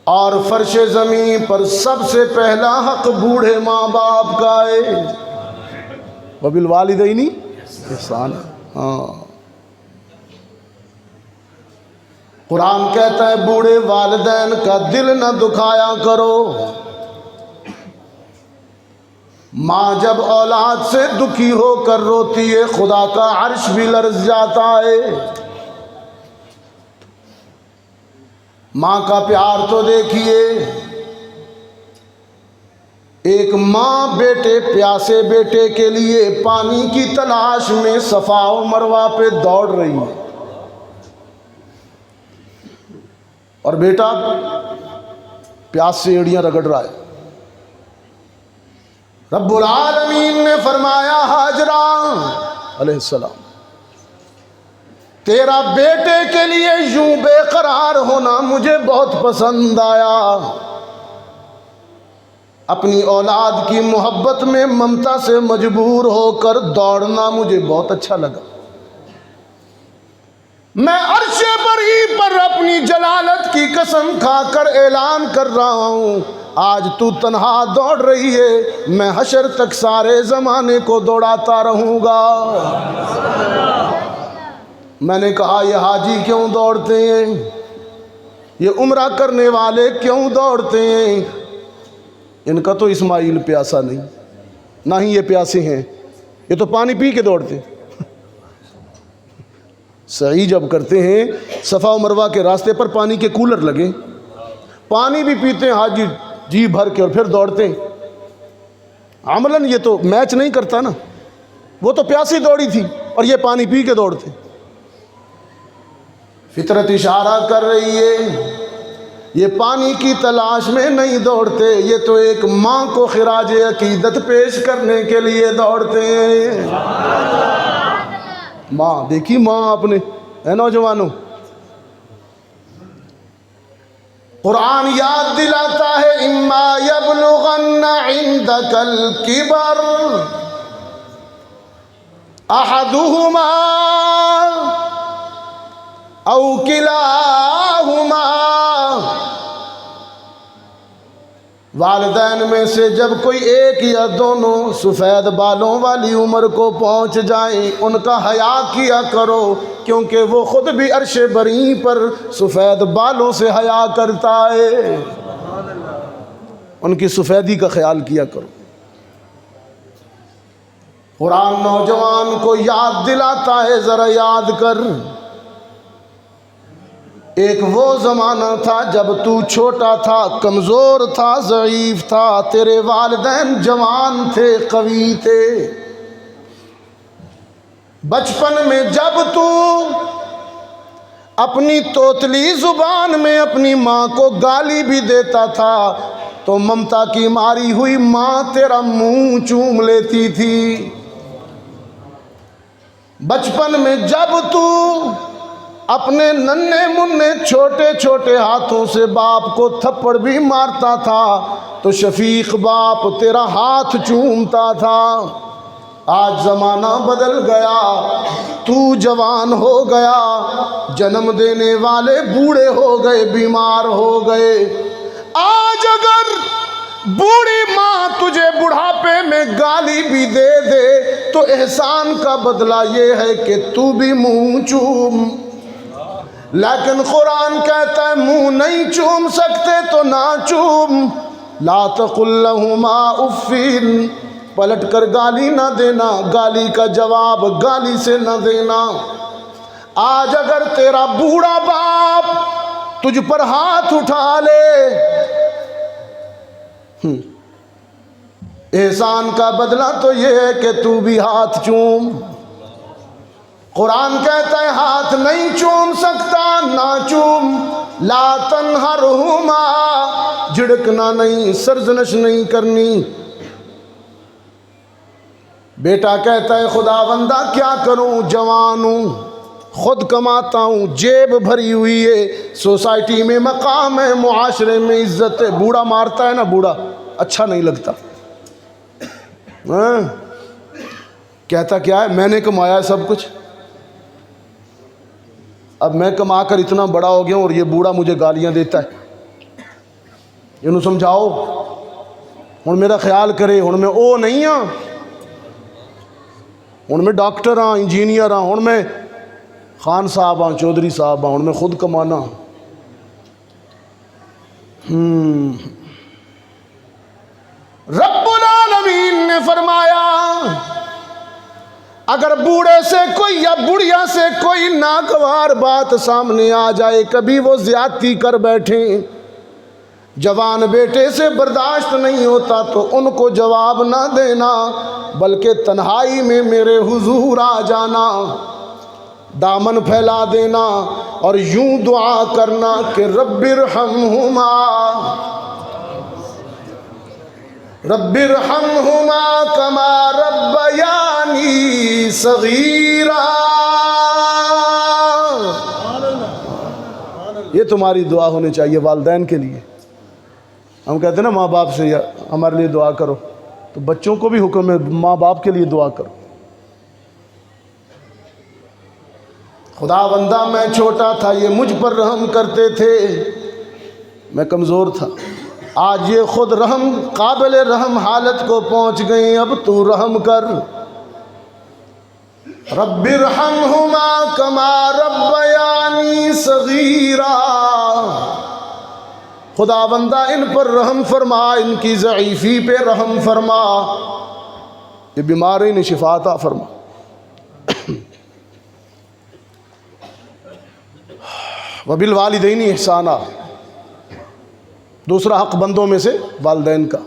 और फर्श ज़मीन पर सबसे पहला हक बूढ़े माँ बाप का है। वबिल वालिदैनी ihसान। हाँ, कुरान कहता है बूढ़े वालिदैन का दिल न दुखाया करो। माँ जब औलाद से दुखी होकर रोती है खुदा का अर्श भी लर्ज़ जाता है। माँ का प्यार तो देखिए, एक माँ बेटे प्यासे बेटे के लिए पानी की तलाश में सफा और मरवा पे दौड़ रही है और बेटा प्यास से एड़ियां रगड़ रहा है। रब्बुल आलमीन ने फरमाया हाजरा अलैहिस्सलाम, तेरा बेटे के लिए यूं बेकरार होना मुझे बहुत पसंद आया। अपनी औलाद की मोहब्बत में ममता से मजबूर होकर दौड़ना मुझे बहुत अच्छा लगा। मैं अर्शे बरी पर अपनी जलालत की कसम खाकर ऐलान कर रहा हूं, आज तू तन्हा दौड़ रही है, मैं हशर तक सारे जमाने को दौड़ाता रहूंगा। मैंने कहा ये हाजी क्यों दौड़ते हैं, ये उम्रा करने वाले क्यों दौड़ते हैं? इनका तो इस्माइल प्यासा नहीं, ना ही ये प्यासे हैं, ये तो पानी पी के दौड़ते। सही जब करते हैं सफ़ा और मरवा के रास्ते पर पानी के कूलर लगे, पानी भी पीते हैं हाजी जी भर के और फिर दौड़ते हैं। अमलन ये तो मैच नहीं करता ना, वो तो प्यासी दौड़ी थी और ये पानी पी के दौड़ते। फितरत इशारा कर रही है, ये पानी की तलाश में नहीं दौड़ते, ये तो एक माँ को खिराज अकीदत पेश करने के लिए दौड़ते हैं। माँ देखी माँ आपने, है नौजवानों। कुरान याद दिलाता है इम्मा यबलुगन्ना इंदकल किबर अहदुहुमा औ किलाहुमा, वालिदैन में से जब कोई एक या दोनों सफ़ेद बालों वाली उम्र को पहुंच जाए उनका हया किया करो, क्योंकि वो खुद भी अर्शे बरी पर सफ़ेद बालों से हया करता है। उनकी सफ़ेदी का ख्याल किया करो। कुरान नौजवान को याद दिलाता है, ज़रा याद कर, एक वो ज़माना था जब तू छोटा था, कमज़ोर था, ज़ईफ़ था, तेरे वालिदैन जवान थे, कवी थे। बचपन में जब तू अपनी तोतली ज़ुबान में अपनी माँ को गाली भी देता था तो ममता की मारी हुई माँ तेरा मुंह चूम लेती थी। बचपन में जब तू अपने नन्हे मुन्ने छोटे छोटे हाथों से बाप को थप्पड़ भी मारता था तो शफीक बाप तेरा हाथ चूमता था। आज ज़माना बदल गया, तू जवान हो गया, जन्म देने वाले बूढ़े हो गए, बीमार हो गए। आज अगर बूढ़ी माँ तुझे बुढ़ापे में गाली भी दे दे तो एहसान का बदला ये है कि तू भी मुंह चूम। लेकिन कुरान कहता है मुंह नहीं चूम सकते तो ना चूम। ला तकुल लहुमा उफ़्फ़िन, पलट कर गाली ना देना, गाली का जवाब गाली से ना देना। आज अगर तेरा बूढ़ा बाप तुझ पर हाथ उठा ले, एहसान का बदला तो ये है कि तू भी हाथ चूम। कुरान कहता है हाथ नहीं चूम सकता, ना चूम। ला तनहरहुमा, झिड़कना नहीं, सरजनश नहीं करनी। बेटा कहता है खुदावंदा क्या करूं, जवान हूं, खुद कमाता हूं, जेब भरी हुई है, सोसाइटी में मकाम है, मुआशरे में इज्जत है। बूढ़ा मारता है ना, बूढ़ा अच्छा नहीं लगता। कहता क्या है, मैंने कमाया सब कुछ, अब मैं कमा कर इतना बड़ा हो गया और ये बूढ़ा मुझे गालियां देता है। इन्हों समझाओ। हुण मेरा ख्याल करे, हुण मैं ओ नहीं हाँ, हुण मैं डॉक्टर हाँ, इंजीनियर हाँ, हुण मैं खान साहब हाँ, चौधरी साहब हाँ, हुण मैं खुद कमाना। रब्बुल आलमीन ने फरमाया अगर बूढ़े से कोई या बुढ़िया से कोई नागवार बात सामने आ जाए, कभी वो ज्यादती कर बैठे, जवान बेटे से बर्दाश्त नहीं होता तो उनको जवाब ना देना, बल्कि तन्हाई में मेरे हुजूर आ जाना, दामन फैला देना और यूं दुआ करना कि रब्बिरहमहुमा रब्बिरहमहुमा कमा रब्बयानी सगीरा। ये तुम्हारी दुआ होनी चाहिए वालिदैन के लिए। हम कहते हैं ना माँ बाप से हमारे लिए दुआ करो, तो बच्चों को भी हुक्म है माँ बाप के लिए दुआ करो। खुदा बंदा मैं छोटा था, ये मुझ पर रहम करते थे, मैं कमज़ोर था, आज ये खुद रहम काबिल रहम हालत को पहुँच गई, अब तू रहम कर। रब्बिरहमहुमा कमा रब्बयानी सगीरा। खुदा बंदा इन पर रहम फरमा, इनकी ज़ईफ़ी पे रहम फरमा, ये बीमारी ने शिफा अता फरमा। वबिल वालिदैनी इहसाना, दूसरा हक़ बंदों में से वालिदैन का।